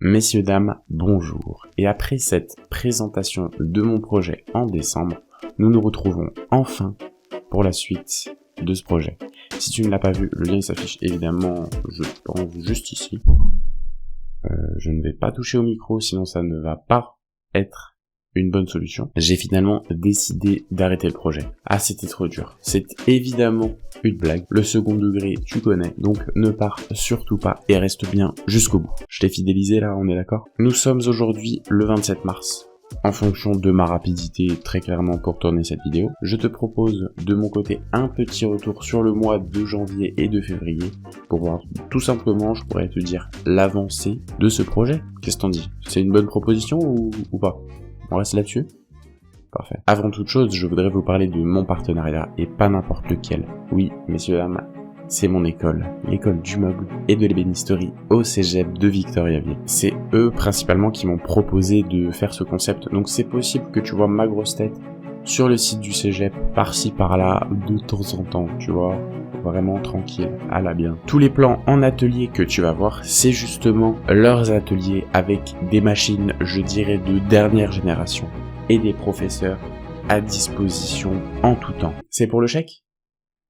Messieurs, dames, bonjour. Et après cette présentation de mon projet en décembre, nous nous retrouvons enfin pour la suite de ce projet. Si tu ne l'as pas vu, le lien s'affiche évidemment, je pense, juste ici. Je ne vais pas toucher au micro, sinon ça ne va pas être une bonne solution. J'ai finalement décidé d'arrêter le projet. Ah, c'était trop dur. C'est évidemment une blague. Le second degré, tu connais, donc ne pars surtout pas et reste bien jusqu'au bout. Je t'ai fidélisé là, on est d'accord? Nous sommes aujourd'hui le 27 mars. En fonction de ma rapidité, très clairement pour tourner cette vidéo, je te propose de mon côté un petit retour sur le mois de janvier et de février pour voir tout simplement, je pourrais te dire, l'avancée de ce projet. Qu'est-ce que t'en dis? C'est une bonne proposition ou pas? On reste là-dessus? Parfait. Avant toute chose, je voudrais vous parler de mon partenariat et pas n'importe lequel. Oui, messieurs, dames, c'est mon école, l'école du meuble et de l'ébénisterie au cégep de Victoriaville. C'est eux principalement qui m'ont proposé de faire ce concept, donc c'est possible que tu vois ma grosse tête sur le site du cégep, par-ci par-là, de temps en temps, tu vois, vraiment tranquille, à la bien. Tous les plans en atelier que tu vas voir, c'est justement leurs ateliers avec des machines, je dirais, de dernière génération et des professeurs à disposition en tout temps. C'est pour le chèque?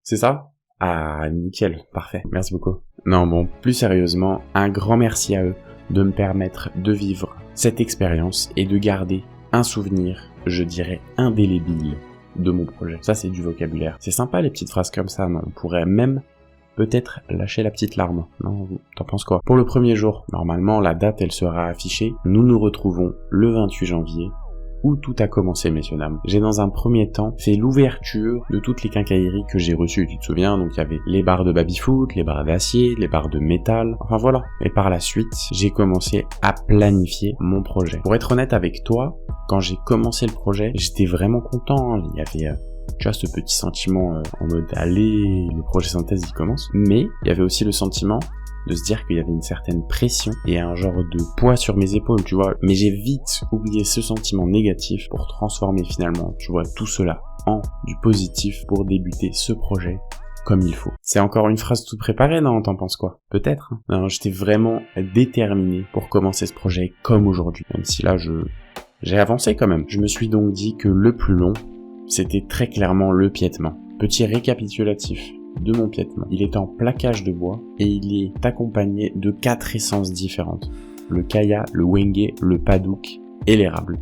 C'est ça? Ah, nickel, parfait, merci beaucoup. Non, bon, plus sérieusement, un grand merci à eux de me permettre de vivre cette expérience et de garder un souvenir, je dirais, indélébile de mon projet. Ça, c'est du vocabulaire. C'est sympa les petites phrases comme ça, non? On pourrait même peut-être lâcher la petite larme. Non, t'en penses quoi? Pour le premier jour, normalement, la date, elle sera affichée. Nous nous retrouvons le 28 janvier. Où tout a commencé, messieurs, dames. J'ai dans un premier temps fait l'ouverture de toutes les quincailleries que j'ai reçues, tu te souviens, donc il y avait les barres de baby-foot, les barres d'acier, les barres de métal, enfin voilà. Et par la suite, j'ai commencé à planifier mon projet. Pour être honnête avec toi, quand j'ai commencé le projet, j'étais vraiment content, hein. Il y avait tu vois, ce petit sentiment en mode allez, le projet synthèse il commence, mais il y avait aussi le sentiment de se dire qu'il y avait une certaine pression et un genre de poids sur mes épaules, tu vois. Mais j'ai vite oublié ce sentiment négatif pour transformer finalement, tu vois, tout cela en du positif pour débuter ce projet comme il faut. C'est encore une phrase toute préparée, non? T'en penses quoi? Peut-être, hein. Non, j'étais vraiment déterminé pour commencer ce projet comme aujourd'hui. Même si là, j'ai avancé quand même. Je me suis donc dit que le plus long, c'était très clairement le piétement. Petit récapitulatif de mon piétement. Il est en plaquage de bois et il est accompagné de 4 essences différentes. Le kaya, le wenge, le padouk et l'érable.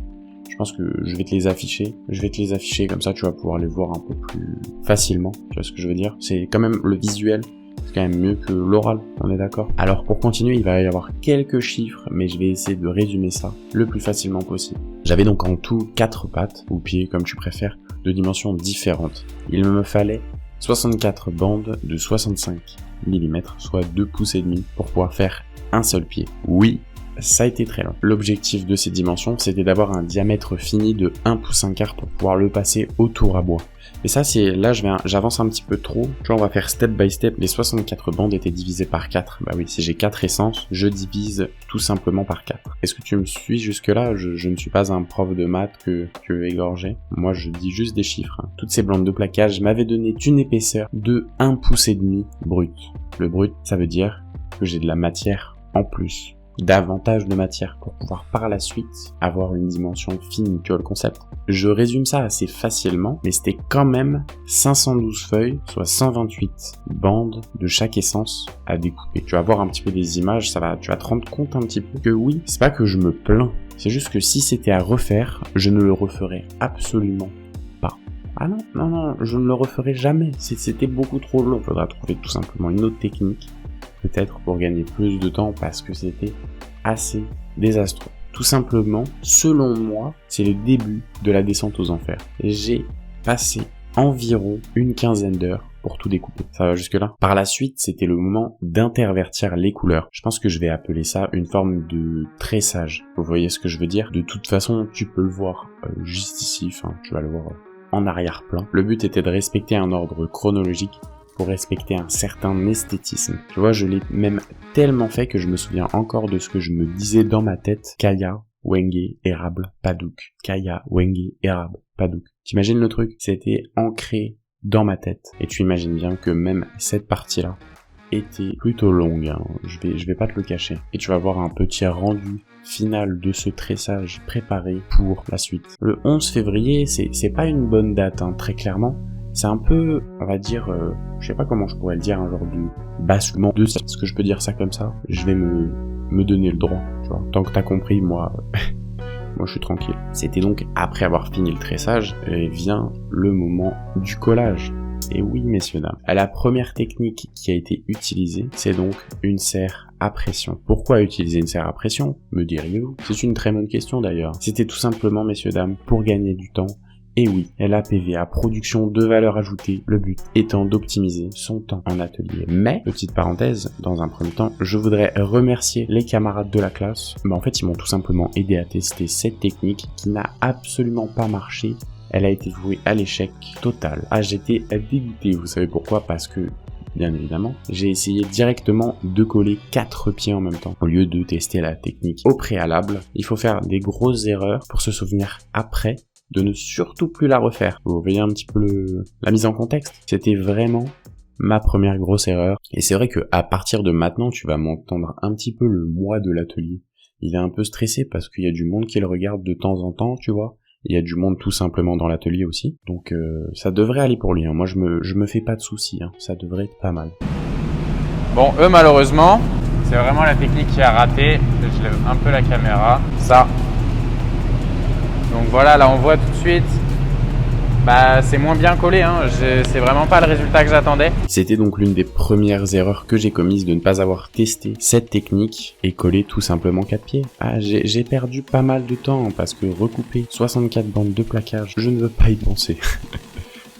Je pense que je vais te les afficher. Je vais te les afficher comme ça tu vas pouvoir les voir un peu plus facilement. Tu vois ce que je veux dire? C'est quand même le visuel. C'est quand même mieux que l'oral, on est d'accord? Alors pour continuer, il va y avoir quelques chiffres, mais je vais essayer de résumer ça le plus facilement possible. J'avais donc en tout 4 pattes, ou pieds comme tu préfères, de dimensions différentes. Il me fallait 64 bandes de 65 mm, soit 2 pouces et demi pour pouvoir faire un seul pied. Oui, ça a été très long. L'objectif de ces dimensions, c'était d'avoir un diamètre fini de 1 pouce 1 quart pour pouvoir le passer au tour à bois. Et ça, là, j'avance un petit peu trop. Tu vois, on va faire step by step. Les 64 bandes étaient divisées par 4. Bah oui, si j'ai 4 essences, je divise tout simplement par 4. Est-ce que tu me suis jusque-là? Je ne suis pas un prof de maths que tu veux égorger. Moi, je dis juste des chiffres. Hein. Toutes ces bandes de plaquage m'avaient donné une épaisseur de 1 pouce et demi brut. Le brut, ça veut dire que j'ai de la matière en plus. Davantage de matière pour pouvoir par la suite avoir une dimension finie, tu vois le concept. Je résume ça assez facilement, mais c'était quand même 512 feuilles, soit 128 bandes de chaque essence à découper. Tu vas voir un petit peu des images, tu vas te rendre compte un petit peu que oui, c'est pas que je me plains, c'est juste que si c'était à refaire, je ne le referais absolument pas. Ah non, je ne le referai jamais, c'était beaucoup trop long. Il faudra trouver tout simplement une autre technique, peut-être pour gagner plus de temps parce que c'était assez désastreux. Tout simplement, selon moi, c'est le début de la descente aux enfers. J'ai passé environ une quinzaine d'heures pour tout découper. Ça va jusque là? Par la suite, c'était le moment d'intervertir les couleurs. Je pense que je vais appeler ça une forme de tressage. Vous voyez ce que je veux dire? De toute façon, tu peux le voir juste ici, enfin, tu vas le voir en arrière-plan. Le but était de respecter un ordre chronologique pour respecter un certain esthétisme. Tu vois, je l'ai même tellement fait que je me souviens encore de ce que je me disais dans ma tête. Kaya, wenge, érable, padouk. Kaya, wenge, érable, padouk. T'imagines le truc? C'était ancré dans ma tête. Et tu imagines bien que même cette partie-là, été plutôt longue, hein. Je vais pas te le cacher. Et tu vas voir un petit rendu final de ce tressage préparé pour la suite. Le 11 février, c'est pas une bonne date, hein, très clairement. C'est un peu, on va dire, je sais pas comment je pourrais le dire, un genre de basculement de ça. Est-ce que je peux dire ça comme ça? Je vais me donner le droit, tu vois. Tant que t'as compris, moi je suis tranquille. C'était donc après avoir fini le tressage, vient le moment du collage. Et oui, messieurs, dames. La première technique qui a été utilisée, c'est donc une serre à pression. Pourquoi utiliser une serre à pression, me diriez-vous? C'est une très bonne question d'ailleurs. C'était tout simplement, messieurs, dames, pour gagner du temps. Et oui, LAPVA, production de valeur ajoutée, le but étant d'optimiser son temps en atelier. Mais, petite parenthèse, dans un premier temps, je voudrais remercier les camarades de la classe. En fait, ils m'ont tout simplement aidé à tester cette technique qui n'a absolument pas marché. Elle a été vouée à l'échec total. J'étais dégoûté, vous savez pourquoi? Parce que, bien évidemment, j'ai essayé directement de coller 4 pieds en même temps, au lieu de tester la technique au préalable. Il faut faire des grosses erreurs pour se souvenir après de ne surtout plus la refaire. Vous voyez un petit peu la mise en contexte? C'était vraiment ma première grosse erreur. Et c'est vrai que à partir de maintenant, tu vas m'entendre un petit peu le moi de l'atelier. Il est un peu stressé parce qu'il y a du monde qui le regarde de temps en temps, tu vois. Il y a du monde tout simplement dans l'atelier aussi. Donc ça devrait aller pour lui, hein. Moi je me fais pas de soucis, hein. Ça devrait être pas mal. Bon, eux malheureusement, c'est vraiment la technique qui a raté. Je lève un peu la caméra. Ça. Donc voilà, là on voit tout de suite, c'est moins bien collé, hein. C'est vraiment pas le résultat que j'attendais. C'était donc l'une des premières erreurs que j'ai commises de ne pas avoir testé cette technique et coller tout simplement 4 pieds. J'ai perdu pas mal de temps parce que recouper 64 bandes de plaquage, je ne veux pas y penser.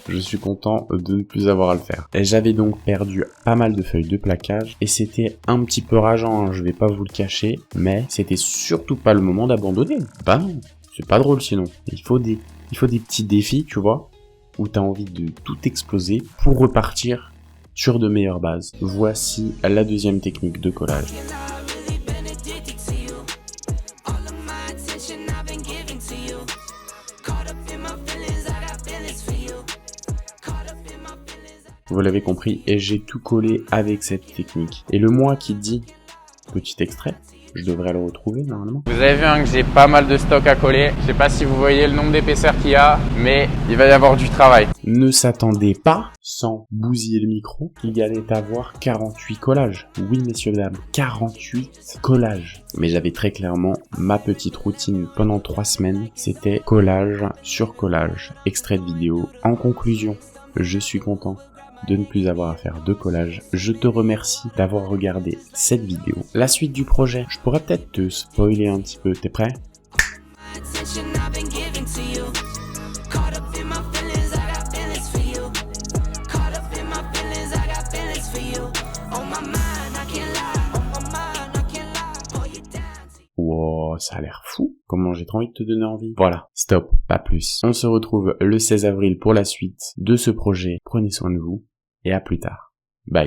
Je suis content de ne plus avoir à le faire. J'avais donc perdu pas mal de feuilles de plaquage et c'était un petit peu rageant, hein, je vais pas vous le cacher, mais c'était surtout pas le moment d'abandonner. Bah non. C'est pas drôle sinon. Il faut des petits défis, tu vois, où t'as envie de tout exploser pour repartir sur de meilleures bases. Voici la deuxième technique de collage. Vous l'avez compris, et j'ai tout collé avec cette technique. Et le moi qui dit, petit extrait, je devrais le retrouver normalement. Vous avez vu que j'ai pas mal de stock à coller. Je sais pas si vous voyez le nombre d'épaisseurs qu'il y a, mais il va y avoir du travail. Ne s'attendez pas, sans bousiller le micro, qu'il y allait avoir 48 collages. Oui, messieurs, dames, 48 collages. Mais j'avais très clairement ma petite routine pendant 3 semaines. C'était collage sur collage, extrait de vidéo. En conclusion, je suis content de ne plus avoir à faire de collage. Je te remercie d'avoir regardé cette vidéo. La suite du projet, je pourrais peut-être te spoiler un petit peu. T'es prêt? Wow, ça a l'air fou. Comment j'ai trop envie de te donner envie. Voilà, stop, pas plus. On se retrouve le 16 avril pour la suite de ce projet. Prenez soin de vous et à plus tard. Bye.